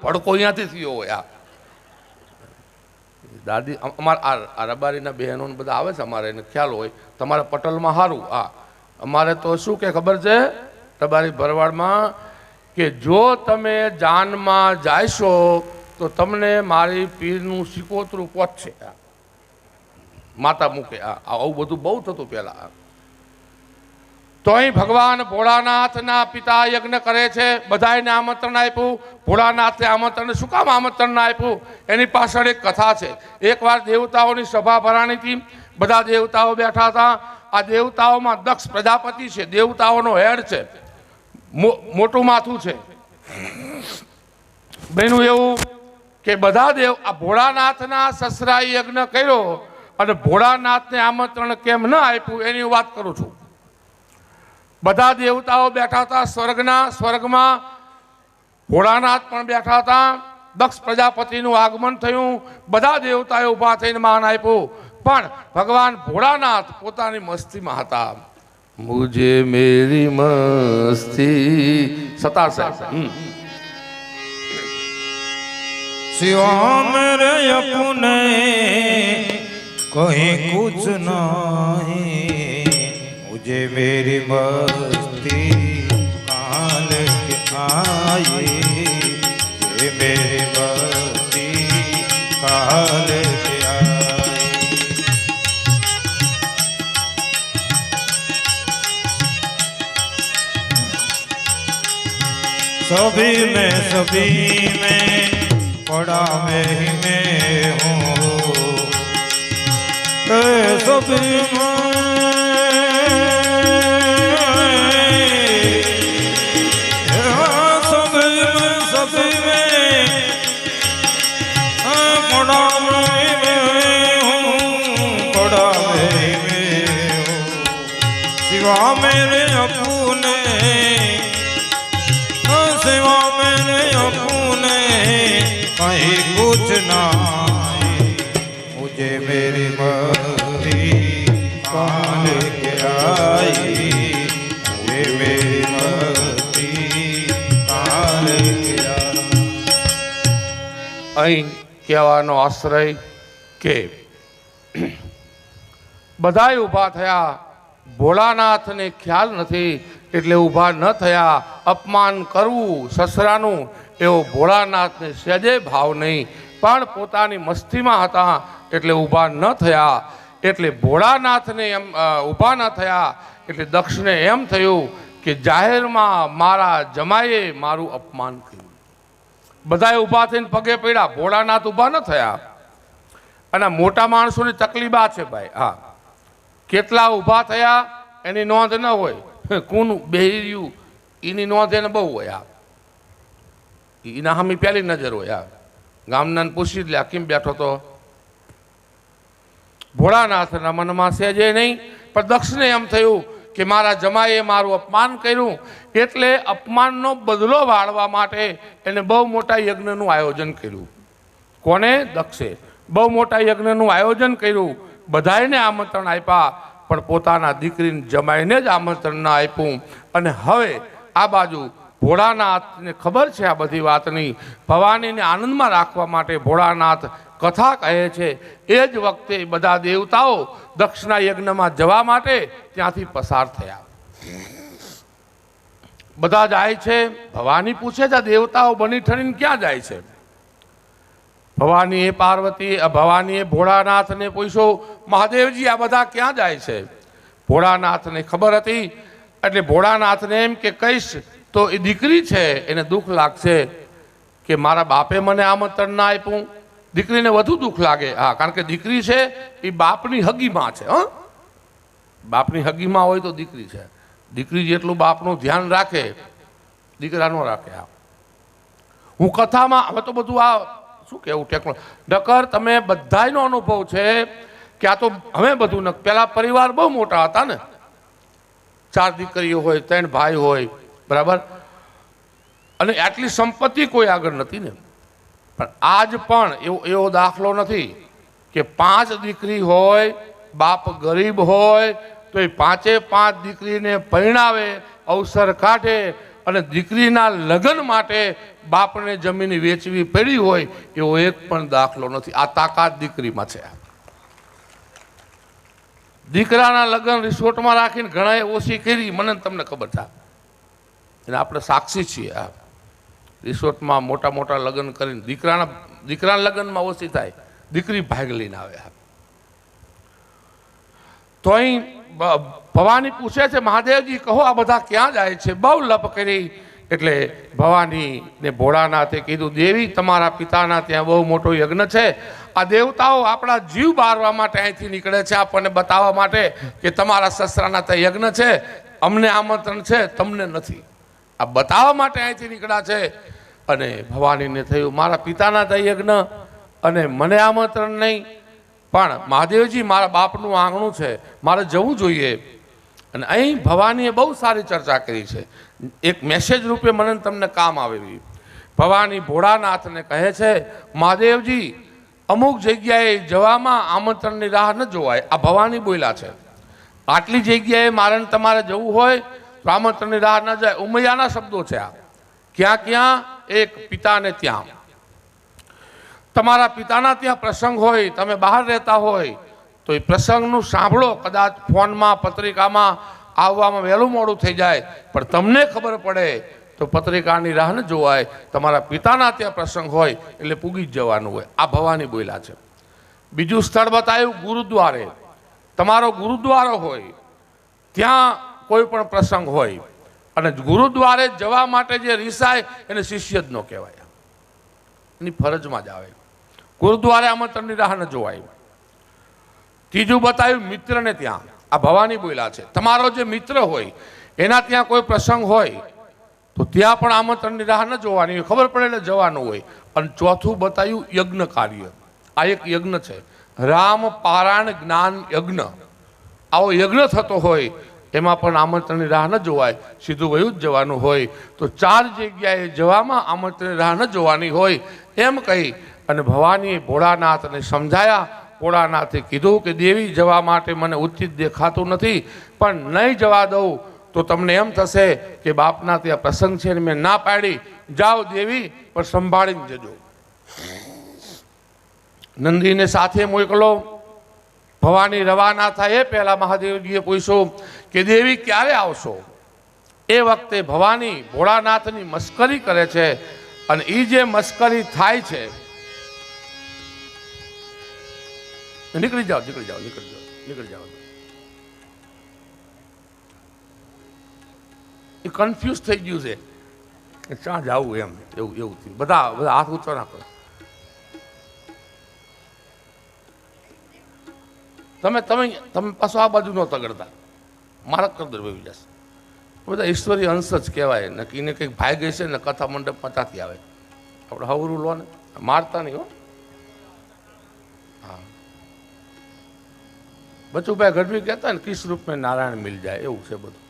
ભડકો અહીંયાથી થયો હોય. દાદી અમારા આ રબારીના બહેનો બધા આવે છે, અમારે એને ખ્યાલ હોય. તમારા પટલમાં સારું. અમારે તો શું કે ખબર છે રબારી ભરવાડમાં કે જો તમે જાનમાં જાયશો તો તમને મારી પીરનું સિકોતરું પહોંચશે. માતા મૂકે. આવું બધું બહુ થતું પહેલા. તોય ભગવાન ભોળાનાથના પિતા યજ્ઞ કરે છે. બધાને આમંત્રણ આપ્યું. ભોળાનાથે આમંત્રણ શું કામ આમંત્રણ આપ્યું એની પાછળ એક કથા છે. એકવાર દેવતાઓની સભા ભરાણી હતી. બધા દેવતાઓ બેઠા હતા. આ દેવતાઓમાં દક્ષ પ્રજાપતિ છે, દેવતાઓનો હેડ છે, મોટું માથું છે. બન્યું એવું કે બધા દેવ આ ભોળાનાથના સસરાએ યજ્ઞ કર્યો અને ભોળાનાથને આમંત્રણ કેમ ન આપ્યું એની વાત કરું છું. બધા દેવતાઓ બેઠા હતા સ્વર્ગમાં ભોળાનાથ પણ બેઠા હતા. દક્ષ પ્રજાપતિનું આગમન થયું. બધા દેવતાએ ઊભા થઈને માન આપ્યું. પણ ભગવાન ભોળાનાથ પોતાની મસ્તીમાં હતા. મુજે મેરી મસ્તી સતાર સાહેબ शिवा मेरे अपने कहीं कुछ नहीं मुझे मेरी मस्ती कहाँ लेके आई ये मेरी मस्ती कहाँ लेके आई सभी में पड़ा मैं ही मैं हूँ सभी सिवा मेरे अपने सिवा मेरे अपने कहीं कुछ नहीं मुझे मेरी मस्ती कहाँ लेके आई मुझे मेरी मस्ती कहाँ लेके आई. અહીં કહેવાનો આશ્રય કે બધાય ઊભા થયા. ભોળાનાથને ખ્યાલ નથી એટલે ઊભા ન થયા. અપમાન કરવું સસરાનું એવો ભોળાનાથને સહેજે ભાવ નહીં. પણ પોતાની મસ્તીમાં હતા એટલે ઊભા ન થયા. એટલે ભોળાનાથને એમ ઊભા ન થયા એટલે દક્ષને એમ થયું કે જાહેરમાં મારા જમાઈએ મારું અપમાન કર્યું. બધાએ ઊભા થઈને પગે પડ્યા. ભોળાનાથ ઊભા ન થયા. અને મોટા માણસોની તકલીફ આ છે ભાઈ. કેટલા ઊભા થયા એની નોંધ ન હોય. કોનું બેહી રહ્યું એની નોંધ એને બહુ હોય. એના સામે પહેલી નજર હોય. ગામનાને પૂછી જ લે કેમ બેઠો તો. ભોળાનાથના મનમાં સહેજે નહીં. પણ દક્ષને એમ થયું કે મારા જમાઈએ મારું અપમાન કર્યું એટલે અપમાનનો બદલો વાળવા માટે એને બહુ મોટા યજ્ઞનું આયોજન કર્યું. કોને? દક્ષે બહુ મોટા યજ્ઞનું આયોજન કર્યું. બધાને આમંત્રણ આપ્યા પણ પોતાના દીકરીને જમાઈને જ આમંત્રણ ના આપ્યું. અને હવે આ બાજુ ભોળાનાથને ખબર છે આ બધી વાતની. ભવાનીને આનંદમાં રાખવા માટે ભોળાનાથ કથા કહે છે. એ જ વખતે બધા દેવતાઓ દક્ષના યજ્ઞમાં જવા માટે ત્યાંથી પસાર થયા. બધા જાય છે. ભવાની પૂછે છે દેવતાઓ બની ઠરીને ક્યાં જાય છે? ભવાનીએ ભવાનીએ ભોળાનાથને પૂછ્યું મહાદેવજી આ બધા ક્યાં જાય છે? ભોળાનાથને ખબર હતી એટલે ભોળાનાથને એમ કે કહીશ તો એ દીકરી છે એને દુઃખ લાગશે કે મારા બાપે મને આમંત્રણ ના આપ્યું. દીકરીને વધુ દુઃખ લાગે. કારણ કે દીકરી છે એ બાપની હગીમાં છે. બાપની હગીમાં હોય તો દીકરી છે. દીકરી જેટલું બાપનું ધ્યાન રાખે દીકરા નો રાખે. હું કથામાં હવે તો બધું શું કેવું ટેકનોલોજી ડકર તમે બધાયનો અનુભવ છે કે આ તો હવે બધું ન. પેલા પરિવાર બહુ મોટા હતા ને. 4 દીકરીઓ હોય 3 ભાઈ હોય બરાબર. અને આટલી સંપત્તિ કોઈ આગળ નથી ને. પણ આજ પણ એવો દાખલો નથી કે 5 દીકરી હોય બાપ ગરીબ હોય તો એ 5 દીકરીને પરણાવે અવસર કાઢે અને દીકરીના લગ્ન માટે બાપને જમીન વેચવી પડી હોય એવો એક પણ દાખલો નથી. આ તાકાત દીકરીમાં છે. દીકરાના લગ્ન રિસોર્ટમાં રાખીને ઘણાએ ઓછી કરી, મને તમને ખબર છે, અને આપણે સાક્ષી છીએ. આ રિસોર્ટમાં મોટા મોટા લગ્ન કરીને દીકરાના લગ્નમાં ઓછી થાય, દીકરી ભાગ લઈને આવે. તો અહીં ભવાની પૂછે છે, મહાદેવજી કહો આ બધા ક્યાં જાય છે? બહુ લપ કરી એટલે ભવાની ને ભોળાનાથે કીધું, દેવી તમારા પિતાના ત્યાં બહુ મોટો યજ્ઞ છે. આ દેવતાઓ આપણા જીવ બારવા માટે અહીંથી નીકળે છે, આપણને બતાવવા માટે કે તમારા સસરાના ત્યાં યજ્ઞ છે, અમને આમંત્રણ છે, તમને નથી. આ બતાવવા માટે અહીંથી નીકળ્યા છે. અને ભવાનીને થયું, મારા પિતાના ત્યાં યજ્ઞ અને મને આમંત્રણ નહીં, પણ મહાદેવજી મારા બાપનું આંગણું છે, મારે જવું જોઈએ. અને અહીં ભવાનીએ બહુ સારી ચર્ચા કરી છે. એક મેસેજ રૂપે મને તમને કામ આવેલી. ભવાની ભોળાનાથને કહે છે, મહાદેવજી અમુક જગ્યાએ જવામાં આમંત્રણની રાહ ન જોવાય. આ ભવાની બોલ્યા છે. આટલી જગ્યાએ મારે તમારે જવું હોય તો આમંત્રણની રાહ ન જાય. ઉમૈયાના શબ્દો છે આ. ક્યાં ક્યાં? એક પિતાને ત્યાં. તમારા પિતાના ત્યાં પ્રસંગ હોય, તમે બહાર રહેતા હોય તો એ પ્રસંગનું સાંભળો. કદાચ ફોનમાં પત્રિકામાં આવવામાં વહેલું મોડું થઈ જાય, પણ તમને ખબર પડે તો પત્રિકાની રાહ ન જોવાય. તમારા પિતાના ત્યાં પ્રસંગ હોય એટલે પૂગી જ જવાનું હોય. આ ભવાની બોલ્યા છે. બીજું સ્થળ બતાવ્યું, ગુરુદ્વારે. તમારો ગુરુદ્વારો હોય, ત્યાં કોઈ પણ પ્રસંગ હોય અને ગુરુદ્વારે જવા માટે જે રીસાય એને શિષ્ય જ ન કહેવાય, એની ફરજમાં જ આવે. ગુરુદ્વારે આમંત્રણની રાહ ન જોવાય. ત્રીજું બતાવ્યું, મિત્રને ત્યાં. આ ભવાની બોલ્યા છે. તમારો જે મિત્ર હોય એના ત્યાં કોઈ પ્રસંગ હોય તો ત્યાં પણ આમંત્રણની રાહ ન જોવાની હોય, ખબર પડે એટલે જવાનું હોય. અને ચોથું બતાવ્યું, યજ્ઞ કાર્ય. આ એક યજ્ઞ છે, રામ પારાયણ જ્ઞાન યજ્ઞ. આવો યજ્ઞ થતો હોય એમાં પણ આમંત્રણની રાહ ન જોવાય, સીધું વયું જ જવાનું હોય. તો 4 જગ્યાએ જવામાં આમંત્રણની રાહ ન જોવાની હોય એમ કહી અને ભવાનીએ ભોળાનાથને સમજાયા. ભોળાનાથે કીધું કે દેવી જવા માટે મને ઉચિત દેખાતું નથી, પણ નહીં જવા દઉં તો તમને એમ થશે કે બાપના ત્યાં પ્રસંગ છે ને મેં ના પાડી. જાઓ દેવી, પણ સંભાળીને જજો. નંદીને સાથે મોકલો. ભવાની રવાના થાય એ પહેલા મહાદેવજીએ પૂછ્યું કે દેવી ક્યારે આવશો? એ વખતે ભવાની ભોળાનાથની મસ્કરી કરે છે. અને એ જે મસ્કરી થાય છે, નીકળી જાઓ. એ કન્ફ્યુઝ થઈ ગયું છે કે ક્યાં જવું એમ. એવું થયું. બધા હાથ ઊંચો ના કરો. તમે પાછો આ બાજુ નહોતા કરતા, મારા કરદર ભાઈ જશે. બધા ઈશ્વરી અંશ જ કહેવાય. નક્કીને કંઈક ભાઈ ગઈ છે ને કથા મંડપમાં ત્યાંથી આવે. આપણે હવરું લો ને, મારતા નહીં હો. હા, બચુભાઈ ગઢવી કહેતા ને, કિસ રૂપ મેં નારાયણ મિલ જાય, એવું છે બધું.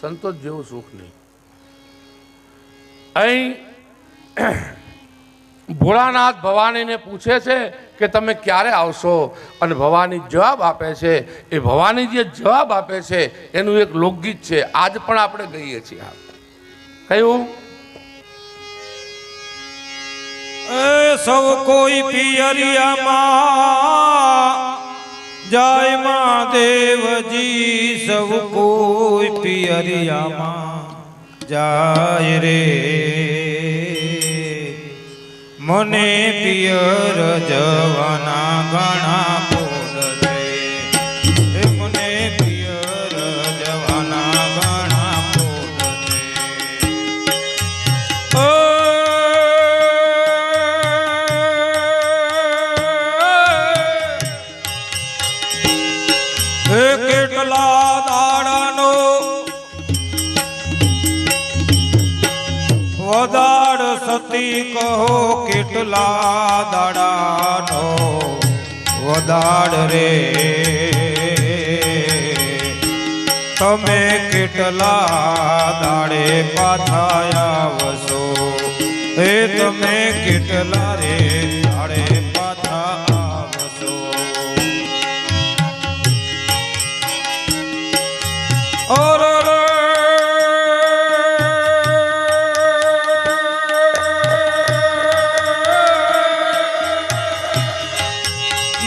સંતોષ જેવું સુખ નહીં. અહીં ભોળાનાથ ભવાનીને પૂછે છે કે તમે ક્યારે આવશો? અને ભવાની જવાબ આપે છે. એ ભવાની જે જવાબ આપે છે એનું એક લોકગીત છે, આજ પણ આપણે ગઈએ છીએ. કયું? સૌ કોઈ પિયરિયામાં જાય મહાદેવજી, સૌ કોઈ પિયરિયામાં જાય રે. મને પિયર જવાના ઘણા ફૂલ છે, મને પિયર જવાના ઘણા ફૂલ છે. કેટલા દાડાનો વધાર સતી કહો, કેટલા દાડાનો વધાર રે. તમે કેટલા દાડે પાછા આવશો? હે તમે કેટલા રે દાડે પાછા આવશો? ઓર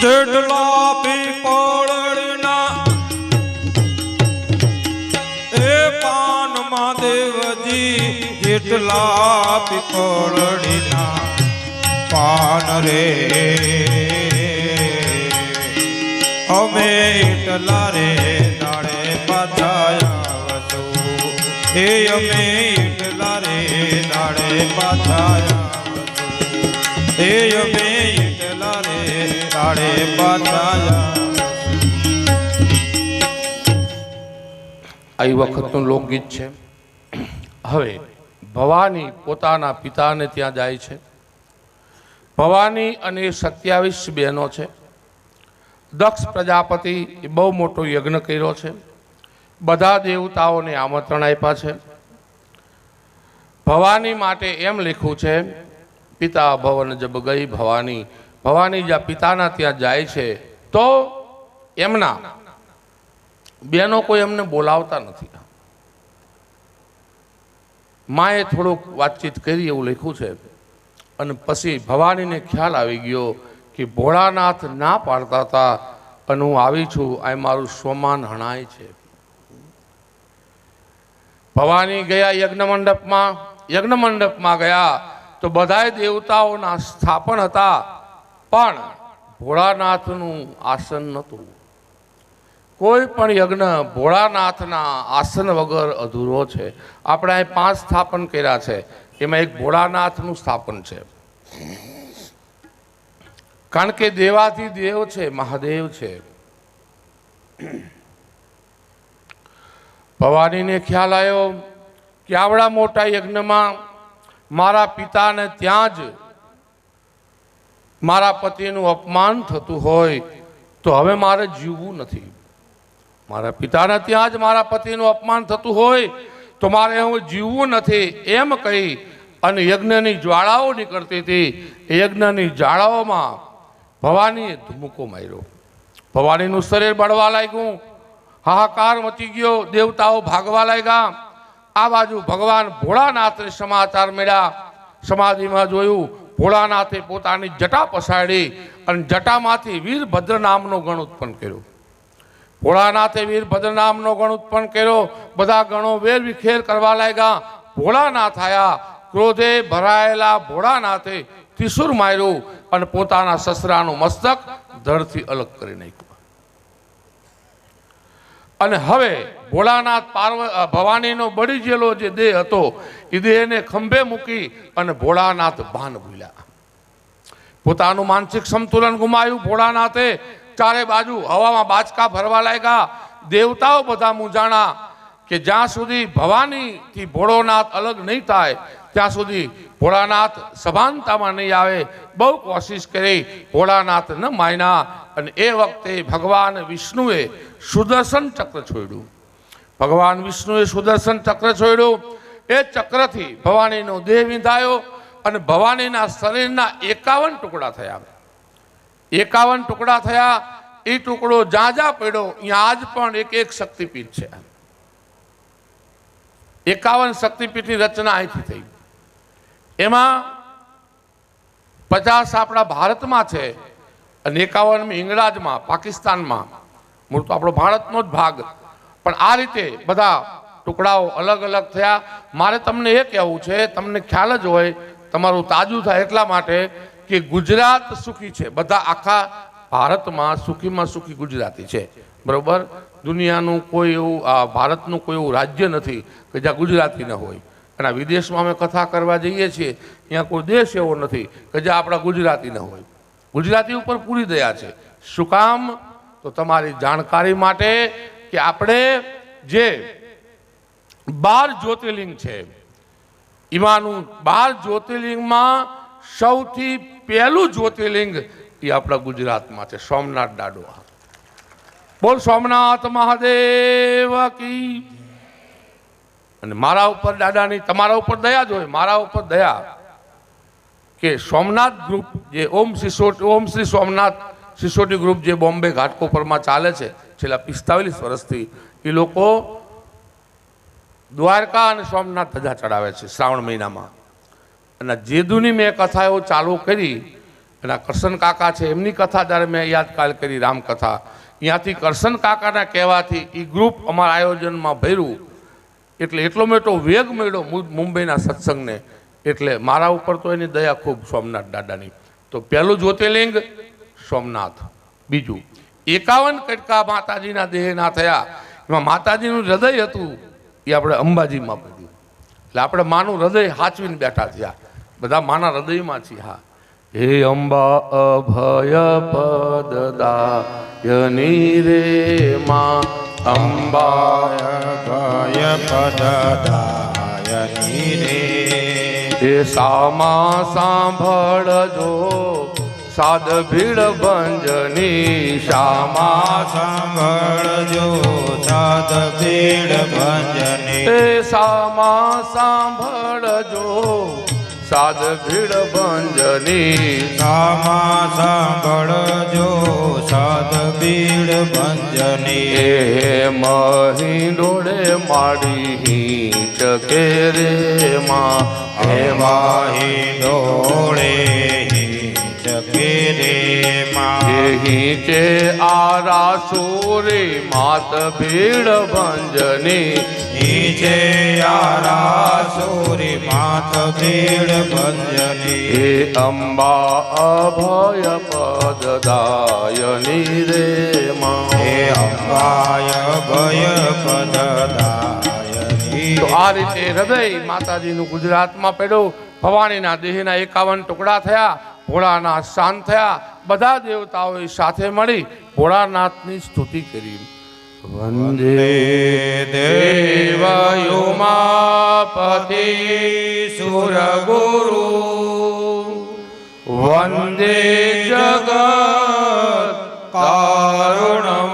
જેટલા પીપળના એ પાન મહાદેવજી જેટલા પીપળના પાન રે અમે એટલા રે દાડે પાછા આવશું એ અમે એટલા રે દાડે પાછા આવશું એ અમે એટલા રે દાડે પાછા આ વખતનું લોકગીત છે. હવે ભવાની પોતાના પિતાને ત્યાં જાય છે. ભવાની અને 27 બહેનો છે. દક્ષ પ્રજાપતિ એ બહુ મોટો યજ્ઞ કર્યો છે. બધા દેવતાઓને આમંત્રણ આપ્યા છે. ભવાની માટે એમ લખ્યું છે, પિતા ભવન જબ ગઈ ભવાની. ભવાની જ્યાં પિતાના ત્યાં જાય છે તો એમના બહેનો કોઈ એમને બોલાવતા નથી. માએ થોડુંક વાતચીત કરી એવું લખ્યું છે. અને પછી ભવાનીને ખ્યાલ આવી ગયો કે ભોળાનાથ ના પાડતા હતા અને હું આવી છું, આ મારું સ્વમાન હણાય છે. ભવાની ગયા યજ્ઞ મંડપમાં ગયા તો બધાય દેવતાઓના સ્થાપન હતા, પણ ભોળાનાથનું આસન નહોતું. કોઈ પણ યજ્ઞ ભોળાનાથના આસન વગર અધૂરો છે. આપણે અહીં 5 સ્થાપન કર્યા છે, એમાં એક ભોળાનાથનું સ્થાપન છે. કારણ કે દેવાથી દેવ છે, મહાદેવ છે. ભવાનીને ખ્યાલ આવ્યો કે આવડા મોટા યજ્ઞમાં મારા પિતાને ત્યાં જ મારા પતિનું અપમાન થતું હોય તો હવે મારે જીવવું નથી. મારા પિતાને ત્યાં જ મારા પતિનું અપમાન થતું હોય તો મારે હું જીવવું નથી એમ કહી અને યજ્ઞની જ્વાળાઓ નીકળતી હતી. એ યજ્ઞની જ્વાળાઓમાં ભવાનીએ ધુમુકો માર્યો. ભવાનીનું શરીર બળવા લાગ્યું, હાહાકાર મચી ગયો, દેવતાઓ ભાગવા લાગ્યા. આ બાજુ ભગવાન ભોળાનાથને સમાચાર મળ્યા. સમાધિમાં જોયું, ભોળાનાથે પોતાની જટા પસાડી અને જટામાંથી વીરભદ્ર નામનો ગણ ઉત્પન્ન કર્યો. ભોળાનાથે વીરભદ્ર નામનો ગણ ઉત્પન્ન કર્યો. બધા ગણો વેર વિખેર કરવા લાગ્યા. ભોળાનાથ આયા. ક્રોધે ભરાયેલા ભોળાનાથે ત્રિશુર માર્યું અને પોતાના સસરાનું મસ્તક ધડથી અલગ કરી નાખ્યું. અને હવે ભોળાનાથ ભવાનીનો બળી ગયેલો જે દેહ હતો એ દેહને ખંભે મૂકી અને ભોળાનાથ ભાન ભૂલ્યા. પોતાનું માનસિક સંતુલન ગુમાવ્યું ભોળાનાથે. ચારે બાજુ હવામાં બાચકા ભરવા લાગ્યા. દેવતાઓ બધા મૂંઝાણા કે જ્યાં સુધી ભવાનીથી ભોળોનાથ અલગ નહીં થાય ત્યાં સુધી ભોળાનાથ સભાનતામાં નહીં આવે. બહુ કોશિશ કરી, ભોળાનાથ ન માન્યા. અને એ વખતે ભગવાન વિષ્ણુએ સુદર્શન ચક્ર છોડ્યું. ભગવાન વિષ્ણુએ સુદર્શન ચક્ર છોડ્યું. એ ચક્રથી ભવાનીનો દેહ વિંધાયો અને ભવાનીના શરીરના 51 ટુકડા થયા. 51 ટુકડા થયા. એ ટુકડો જ્યાં જ્યાં પડ્યો અહીંયા આજ પણ એક શક્તિપીઠ છે. 51 શક્તિપીઠની રચના અહીંથી થઈ. એમાં 50 આપણા ભારતમાં છે અને 51 ઇંગ્લેન્ડમાં, પાકિસ્તાનમાં. મૂળ તો આપણો ભારતનો જ ભાગ, પણ આ રીતે બધા ટુકડાઓ અલગ અલગ થયા. મારે તમને એ કહેવું છે, તમને ખ્યાલ જ હોય, તમારું તાજું થાય એટલા માટે કે ગુજરાત સુખી છે. બધા આખા ભારતમાં સુખીમાં સુખી ગુજરાતી છે, બરોબર. દુનિયાનું કોઈ એવું, ભારતનું કોઈ એવું રાજ્ય નથી કે જ્યાં ગુજરાતી ન હોય. અને વિદેશમાં અમે કથા કરવા જઈએ છીએ, ત્યાં કોઈ દેશ એવો નથી કે જ્યાં આપણા ગુજરાતી ન હોય. ગુજરાતી ઉપર પૂરી દયા છે. શું કામ? તો તમારી જાણકારી માટે કે આપણે જે 12 જ્યોતિર્લિંગ છે એમાંનું 12 જ્યોતિર્લિંગમાં સૌથી પહેલું જ્યોતિર્લિંગ એ આપણા ગુજરાતમાં છે, સોમનાથ દાડોવા. બોલ સોમનાથ મહાદેવ કી. અને મારા ઉપર દાદાની, તમારા ઉપર દયા જ હોય, મારા ઉપર દયા કે સોમનાથ ગ્રુપ જે ઓમ શ્રી સોમનાથ સિસોટી ગ્રુપ જે બોમ્બે ઘાટકોપરમાં ચાલે છે છેલ્લા 45 વર્ષથી, એ લોકો દ્વારકા અને સોમનાથ ધજા ચડાવે છે શ્રાવણ મહિનામાં. અને જેદુની મેં કથાઓ ચાલુ કરી એના કરશન કાકા છે, એમની કથા જ્યારે મેં યાદકાલ કરી રામકથા, ત્યાંથી કરશન કાકાના કહેવાથી એ ગ્રુપ અમારા આયોજનમાં ભર્યું, એટલે એટલો મોટો વેગ મળ્યો મુંબઈના સત્સંગને. એટલે મારા ઉપર તો એની દયા ખૂબ સોમનાથ દાદાની. તો પહેલું જ્યોતિર્લિંગ સોમનાથ. બીજું 51 કટકા માતાજીના દેહના થયા, એમાં માતાજીનું હૃદય હતું એ આપણે અંબાજીમાં પડ્યું. એટલે આપણે માનું હૃદય હાચવીને બેઠા થયા, બધા માના હૃદયમાં છીએ. હા, હે અંબા અભય પદદાયની રે માં, અંબા અભય પદદાયની રે, એ સામા સાંભળજો સાદ ભીડ ભંજની, શામા સાંભળજો સાદ ભીડ ભંજની, એ સામા સાંભળજો સાદ ભીડ ભંજની, શામા સાંભળજો સાદ ભીડ ભંજની, એ મહી ડોળે માડી ચકે રે માં, હે માહી ડોળે ચકે રે માં, હિંચે આરાસુરે માત ભીડ ભંજની, નીચે યારા સૂરી માત ભીડ ભંજની, હે અંબા અભય પદદાયની રે માં, હે અંબાય ભય પદદાયની. તો આ રીતે હૃદય માતાજીનું ગુજરાતમાં પડ્યું. ભવાનીના દેહના 51 ટુકડા થયા, ભોળાનાથ શાંત થયા. બધા દેવતાઓએ સાથે મળી ભોળાનાથની સ્તુતિ કરી. વંદે દેવ ઉમાપતિ સુરગુરુ, વંદે જગત કારુણમ,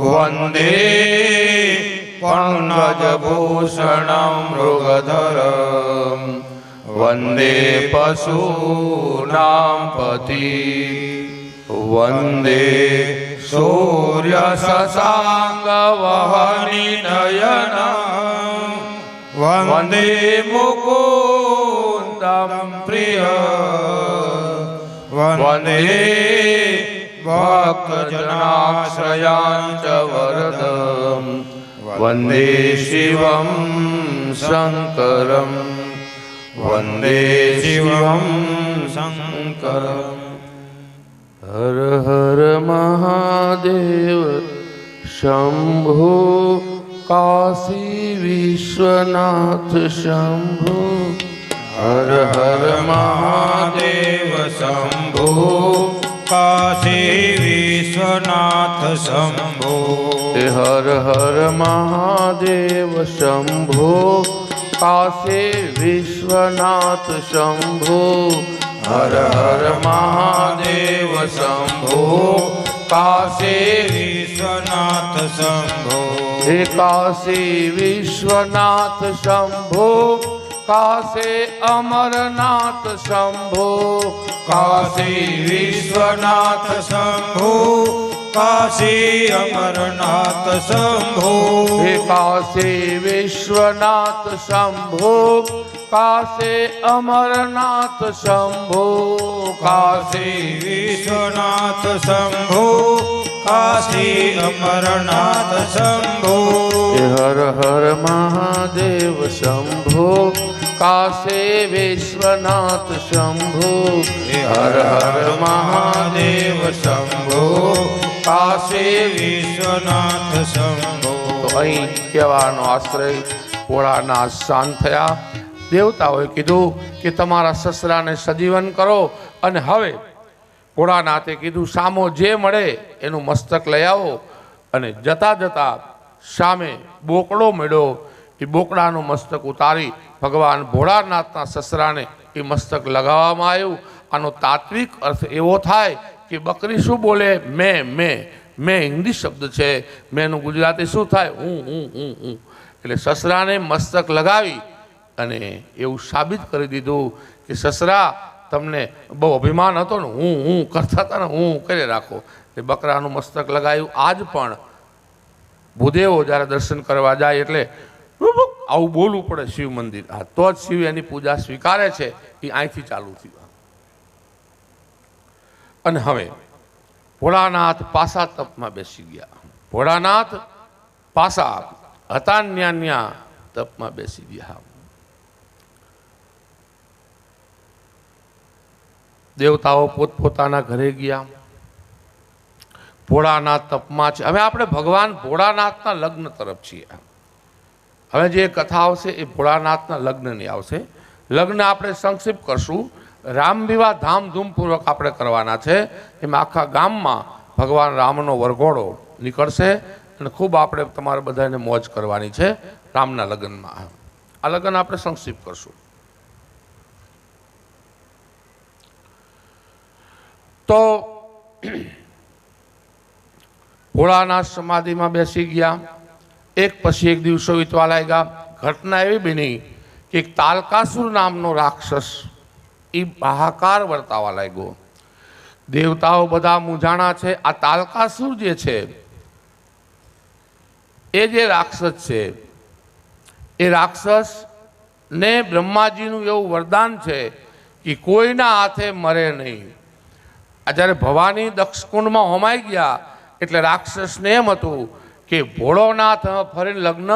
વંદે પંકજભૂષણમ મૃગધરમ, વંદે પશુનામ પતિ, વંદે સૂર્ય શશાંક વહની નયન, વંદે મુકુંદમ પ્રિય, વંદે ભક્તજનાશ્રયાંચ વરદમ, વંદે શિવમ શંકરમ, વંદે શિવમ શંકરમ. હર હર મહાદેવ શંભો, કાશી વિશ્વનાથ શંભો, હર હર મહાદેવ શંભો, કાશી વિશ્વનાથ શંભો, હર હર મહાદેવ શંભો, કાશી વિશ્વનાથ શંભો, હર હર મહાદેવ શંભો, કાશી વિશ્વનાથ શંભો, હે કાશી વિશ્વનાથ શંભો, કાશી અમરનાથ શંભો, કાશી વિશ્વનાથ શંભો, કાશી અમરનાથ શંભો, હે કાશી વિશ્વનાથ શંભો, કાશી અમરનાથ શંભો, કાશી વિશ્વનાથ શંભો, કાશી અમરનાથ શંભો, હર હર મહાદેવ શંભો, કાશી વિશ્વનાથ શંભો, હર હર મહાદેવ શંભો, કાશી વિશ્વનાથ શંભો. તો અહીં કહેવાનો આશ્રય ભોળાનાથ શાંત થયા. દેવતાઓએ કીધું કે તમારા સસરાને સજીવન કરો, અને હવે ભોળાનાથે કીધું સામો જે મળે એનું મસ્તક લઈ આવો. અને જતા જતા સામે બોકડો મળ્યો, એ બોકડાનું મસ્તક ઉતારી ભગવાન ભોળાનાથના સસરાને એ મસ્તક લગાવવામાં આવ્યું. આનો તાત્વિક અર્થ એવો થાય કે બકરી શું બોલે? મેં ઇંગ્લિશ શબ્દ છે, મેંનું ગુજરાતી શું થાય? હું. એટલે સસરાને મસ્તક લગાવી અને એવું સાબિત કરી દીધું કે સસરા તમને બહુ અભિમાન હતો ને, હું કરતા હતા ને, હું કરી રાખો. એ બકરાનું મસ્તક લગાવ્યું. આજ પણ ભૂદેવો જ્યારે દર્શન કરવા જાય એટલે આવું બોલવું પડે શિવ મંદિર, હા, તો જ શિવ એની પૂજા સ્વીકારે છે. એ અહીંથી ચાલુ થયું. અને હવે ભોળાનાથ પાસા તપમાં બેસી ગયા. ભોળાનાથ પાસા હતા ન્યા તપમાં બેસી ગયા. દેવતાઓ પોતપોતાના ઘરે ગયા. ભોળાનાથ તપમાં છે. હવે આપણે ભગવાન ભોળાનાથના લગ્ન તરફ છીએ. હવે જે કથા આવશે એ ભોળાનાથના લગ્નની આવશે. લગ્ન આપણે સંક્ષિપ્ત કરશું. રામ વિવાહ ધામધૂમપૂર્વક આપણે કરવાના છે. એમાં આખા ગામમાં ભગવાન રામનો વરઘોડો નીકળશે અને ખૂબ આપણે તમારે બધાને મોજ કરવાની છે રામના લગ્નમાં. આ લગ્ન આપણે સંક્ષિપ્ત કરશું. તો ભોળાનાથ સમાધિમાં બેસી ગયા. એક પછી એક દિવસો વીતવા લાગ્યા. ઘટના એવી બની કે એક તાલકાસુર નામનો રાક્ષસ એ હાહાકાર વર્તાવા લાગ્યો. દેવતાઓ બધા મૂંઝાણા છે. આ તાલકાસુર જે છે એ જે રાક્ષસ છે એ રાક્ષસ ને બ્રહ્માજીનું એવું વરદાન છે કે કોઈના હાથે મરે નહીં. આ જ્યારે ભવાની દક્ષકુંડમાં હોમાઈ ગયા એટલે રાક્ષસને એમ હતું કે ભોળોનાથ ફરીને લગ્ન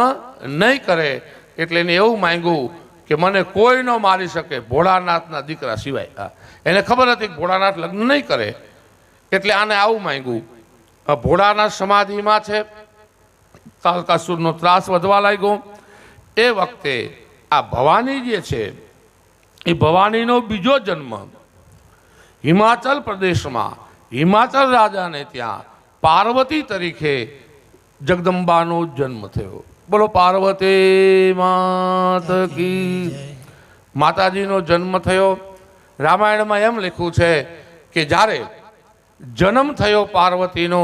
નહીં કરે, એટલે એને એવું માંગ્યું કે મને કોઈ ન મારી શકે ભોળાનાથના દીકરા સિવાય. એને ખબર હતી કે ભોળાનાથ લગ્ન નહીં કરે એટલે આને આવું માંગ્યું. ભોળાનાથ સમાધિમાં છે. તાલકાસુરનો ત્રાસ વધવા લાગ્યો. એ વખતે આ ભવાની જે છે એ ભવાનીનો બીજો જન્મ હિમાચલ પ્રદેશમાં હિમાચલ રાજાને ત્યાં પાર્વતી તરીકે જગદંબાનો જન્મ થયો. બોલો પાર્વતી માત કી. માતાજીનો જન્મ થયો. રામાયણમાં એમ લખ્યું છે કે જ્યારે જન્મ થયો પાર્વતીનો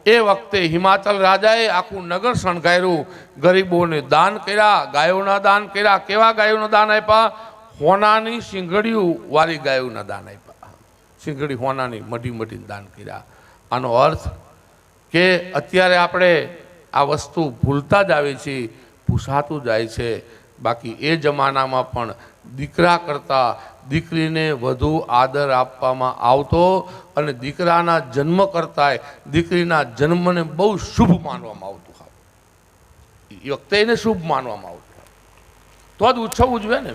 એ વખતે હિમાચલ રાજાએ આખું નગર શણગાર્યું. ગરીબોને દાન કર્યા, ગાયોના દાન કર્યા. કેવા ગાયોના દાન આપ્યા? હોનાની શીંગડીયું વાળી ગાયોના દાન આપ્યા. શીંગડી હોનાની મઢી મઢીને દાન કર્યા. આનો અર્થ કે અત્યારે આપણે આ વસ્તુ ભૂલતા જ આવી છીએ, પૂછાતું જાય છે. બાકી એ જમાનામાં પણ દીકરા કરતાં દીકરીને વધુ આદર આપવામાં આવતો અને દીકરાના જન્મ કરતાં દીકરીના જન્મને બહુ શુભ માનવામાં આવતું. એ વખતે એને શુભ માનવામાં આવતું. તો જ ઉત્સવ ઉજવે ને.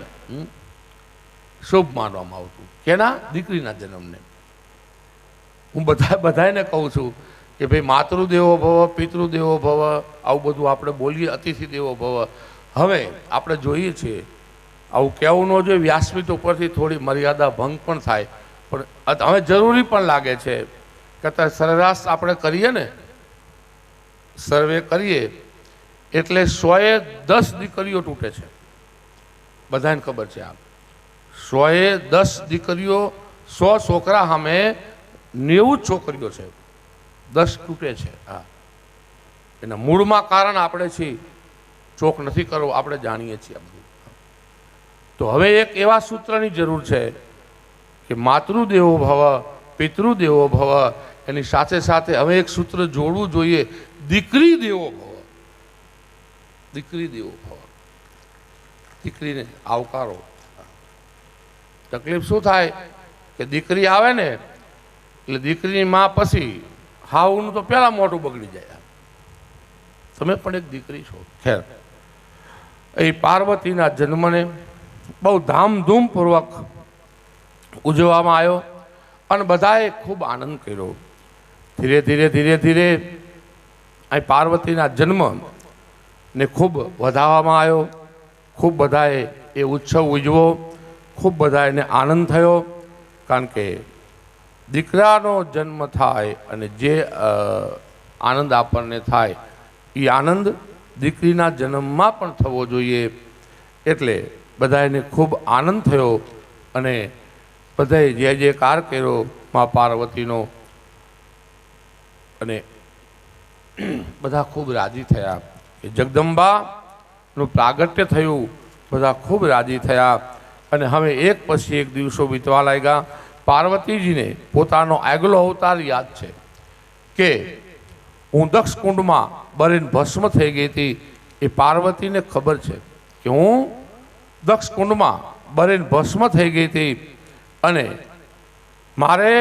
શુભ માનવામાં આવતું. કેના? દીકરીના જન્મને. હું બધાને કહું છું કે ભાઈ માતૃદેવો ભવ, પિતૃદેવો ભવ, આવું બધું આપણે બોલીએ. અતિથિ દેવો ભવ. હવે આપણે જોઈએ છીએ આવું કહેવું ન જોઈએ. વ્યાસપીઠ ઉપરથી થોડી મર્યાદા ભંગ પણ થાય, પણ હવે જરૂરી પણ લાગે છે કે અત્યારે સરેરાશ આપણે કરીએ ને, સર્વે કરીએ એટલે 110 દીકરીઓ તૂટે છે. બધાને ખબર છે. આ 110 દીકરીઓ, 100 છોકરા સામે 90 છોકરીઓ છે. 10 તૂટે છે. હા, એના મૂળમાં કારણ આપણે છીએ. ચોક નથી કરવો, આપણે જાણીએ છીએ. તો હવે એક એવા સૂત્રની જરૂર છે કે માતૃદેવો ભવ, પિતૃદેવો ભવ. એની સાથે સાથે હવે એક સૂત્ર જોડવું જોઈએ, દીકરી દેવો ભવ. દીકરી દેવો ભવ. દીકરીને આવકારો. તકલીફ શું થાય કે દીકરી આવે ને એટલે દીકરીની માં પછી હાવનું તો પહેલા મોઢું બગડી જાય. તમે પણ એક દીકરી છો. ખેર, એ પાર્વતીના જન્મને બહુ ધામધૂમપૂર્વક ઉજવવામાં આવ્યો અને બધાએ ખૂબ આનંદ કર્યો. ધીરે ધીરે ધીરે ધીરે અહીં પાર્વતીના જન્મ ને ખૂબ વધારવામાં આવ્યો. ખૂબ બધાએ એ ઉત્સવ ઉજવો. ખૂબ બધાને આનંદ થયો. કારણ કે દીકરાનો જન્મ થાય અને જે આનંદ આપણને થાય એ આનંદ દીકરીના જન્મમાં પણ થવો જોઈએ. એટલે બધાને ખૂબ આનંદ થયો અને બધાએ જે જયકાર કર્યો મા પાર્વતીનો અને બધા ખૂબ રાજી થયા કે જગદંબાનું પ્રાગટ્ય થયું. બધા ખૂબ રાજી થયા અને હવે એક પછી એક દિવસો વીતવા લાગ્યા. પાર્વતીજીને પોતાનો આગલો અવતાર યાદ છે કે હું દક્ષ કુંડમાં બળીને ભસ્મ થઈ ગઈ હતી. એ પાર્વતીને ખબર છે કે હું દક્ષ કુંડમાં બળીને ભસ્મ થઈ ગઈ હતી અને મારે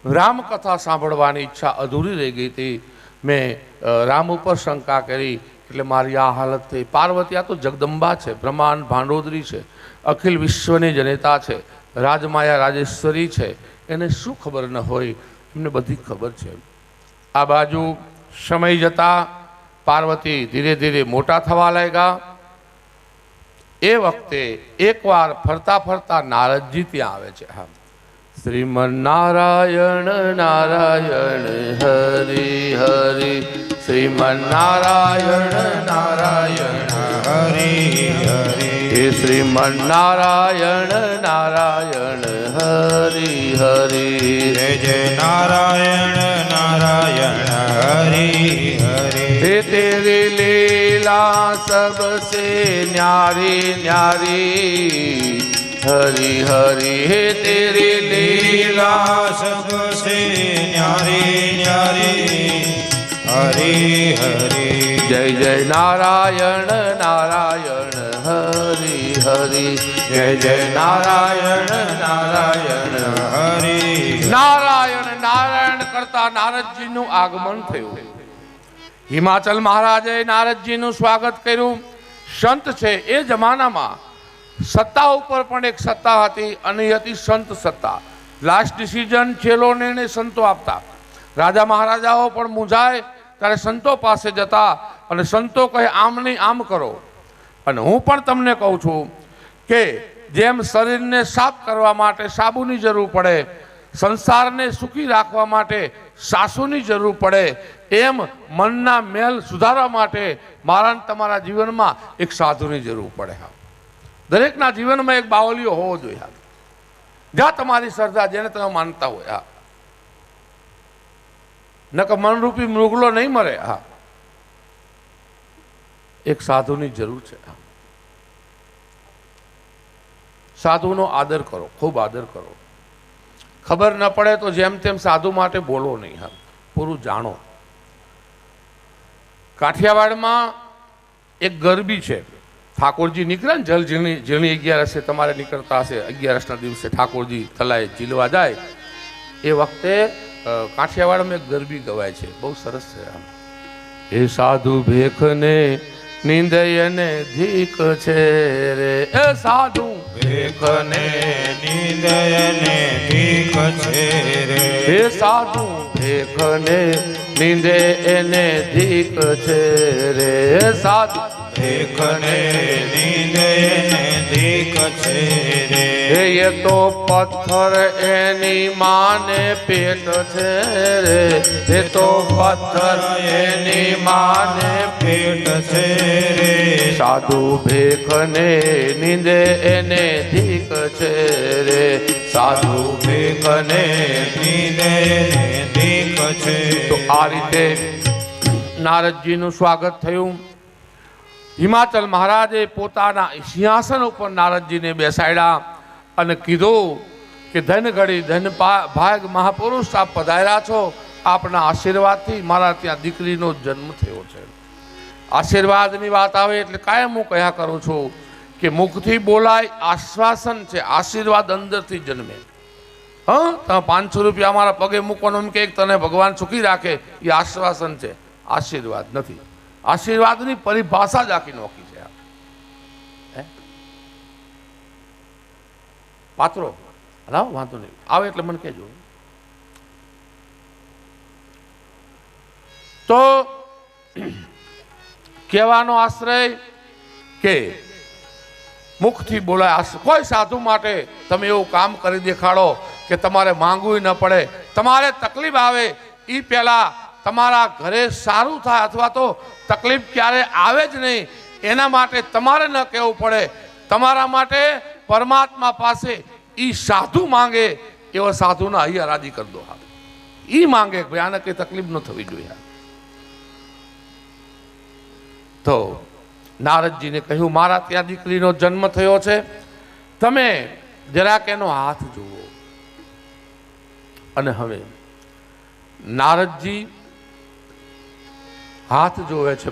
રામકથા સાંભળવાની ઈચ્છા અધૂરી રહી ગઈ હતી. મેં રામ ઉપર શંકા કરી એટલે મારી આ હાલત થઈ. પાર્વતી આ તો જગદંબા છે, બ્રહ્માંડ ભાંડોદરી છે, અખિલ વિશ્વની જનેતા છે, રાજમાયા રાજેશ્વરી છે. એને શું ખબર ન હોય? એમને બધી ખબર છે. આ બાજુ સમય જતા પાર્વતી ધીરે ધીરે મોટા થવા લાગ્યા. એ વખતે એકવાર ફરતા ફરતા નારદજી ત્યાં આવે છે. હા, શ્રીમન્નારાયણ નારાયણ હરિ હરિ, શ્રીમન્નારાયણ નારાયણ હરિ હરિ, હે શ્રીમન્નારાયણ નારાયણ હરિ હરિ, જય જય નારાયણ નારાયણ હરિ હરિ, हे तेरी लीला सबसे न्यारी न्यारी, हरि हरि हे तेरी लीला લીલા સબસે ન્યારી ન્યારી, હરિ હરિ, जय जय नारायण नारायण हरि हरि, जय जय नारायण नारायण હરિ નારાયણ નારાયણ કરતા નારદજીનું આગમન થયું. હિમાચલ મહારાજે નારદજીનું સ્વાગત કર્યું. સંત છે એ જમાનામાં સત્તા ઉપર પણ એક સત્તા હતી અને એ હતી સંત સત્તા. લાસ્ટ ડિસિઝન, છેલ્લો નિર્ણય સંતો આપતા. રાજા મહારાજાઓ પણ મૂંઝાય ત્યારે સંતો પાસે જતા અને સંતો કહે આમ નહીં આમ કરો. અને હું પણ તમને કહું છું કે જેમ શરીરને સાફ કરવા માટે સાબુની જરૂર પડે, સંસારને સુખી રાખવા માટે સાસુની જરૂર પડે, એમ મનના મેલ સુધારવા માટે મારા ને તમારા જીવનમાં એક સાધુની જરૂર પડે. હા, દરેકના જીવનમાં એક બાવલીઓ હોવો જોઈએ. હા, જ્યાં તમારી શ્રદ્ધા, જેને તમે માનતા હોય. હા, નકર મનરૂપી મૃગલો નહીં મરે. હા, એક સાધુની જરૂર છે. હા, સાધુનો આદર કરો, ખૂબ આદર કરો. ખબર ન પડે તો જેમ તેમ સાધુ માટે બોલો નહીં. હા, પૂરું જાણો. કાઠિયાવાડમાં એક ગરબી છે. ઠાકોરજી નીકળે ને જલ ઝીણી 11 તમારે નીકળતા હશે. 11ના દિવસે ઠાકોરજી તલાય ઝીલવા જાય એ વખતે કાઠિયાવાડમાં એક ગરબી ગવાય છે, બહુ સરસ છે. આમ એ સાધુ ભેખને નિંદયને ધીક છે રે, એ સાધુ ભેખને નિંદયને ઠીક છે રે, હે સાધુ ભેખને નિંદે એને ધીક છે રે, સાધુ ભેખને નિંદયને ઠીક છે રે, હે એ તો પથ્થર એની માને પેટ છે રે, એ તો પથ્થર એની માને પેટ છે રે, સાધુ ભેખને નિંદે એને ધીક છે રે, સાધુ ભેખને. નિંદયને ઠીક છે. તો આ રીતે નારદજીનું સ્વાગત થયું. હિમાચલ મહારાજે પોતાના સિંહાસન ઉપર નારદજીને બેસાડ્યા અને કીધું કે ધન ઘડી ધન ભાગ મહાપુરુષ, આપ પધાર્યા છો. આપના આશીર્વાદથી મારા ત્યાં દીકરીનો જન્મ થયો છે. આશીર્વાદની વાત આવે એટલે કાયમ હું કહ્યા કરું છું કે મુખથી બોલાય આશ્વાસન છે, આશીર્વાદ અંદરથી જન્મે. હા, તમે 500 રૂપિયા અમારા પગે મૂકવાનો એમ કે તને ભગવાન સુખી રાખે, એ આશ્વાસન છે, આશીર્વાદ નથી. આશીર્વાદની પરિભાષા જ આખી નોખી છે. પાત્રો લાવો, વાંધો નહીં, આવે એટલે મને કહેજો. તો કહેવાનો આશ્રય કે મુખથી બોલાય. કોઈ સાધુ માટે તમે એવું કામ કરી દેખાડો કે તમારે માંગવું ન પડે, તમારે તકલીફ આવે એ પહેલા તમારા ઘરે સારું થાય અથવા તો તકલીફ ક્યારે આવે જ નહીં એના માટે તમારે ન કહેવું પડે. તમારા માટે પરમાત્મા પાસે એ સાધુ માંગે એવા સાધુના અહીંયા રાજી કરી દો. એ માંગે ભાઈ આને કઈ તકલીફ ન થવી જોઈએ. તો નારદજીને કહ્યું મારા ત્યાં દીકરીનો જન્મ થયો છે, તમે જરાક એનો હાથ જુઓ. અને હવે નારદજી હાથ જોવે છે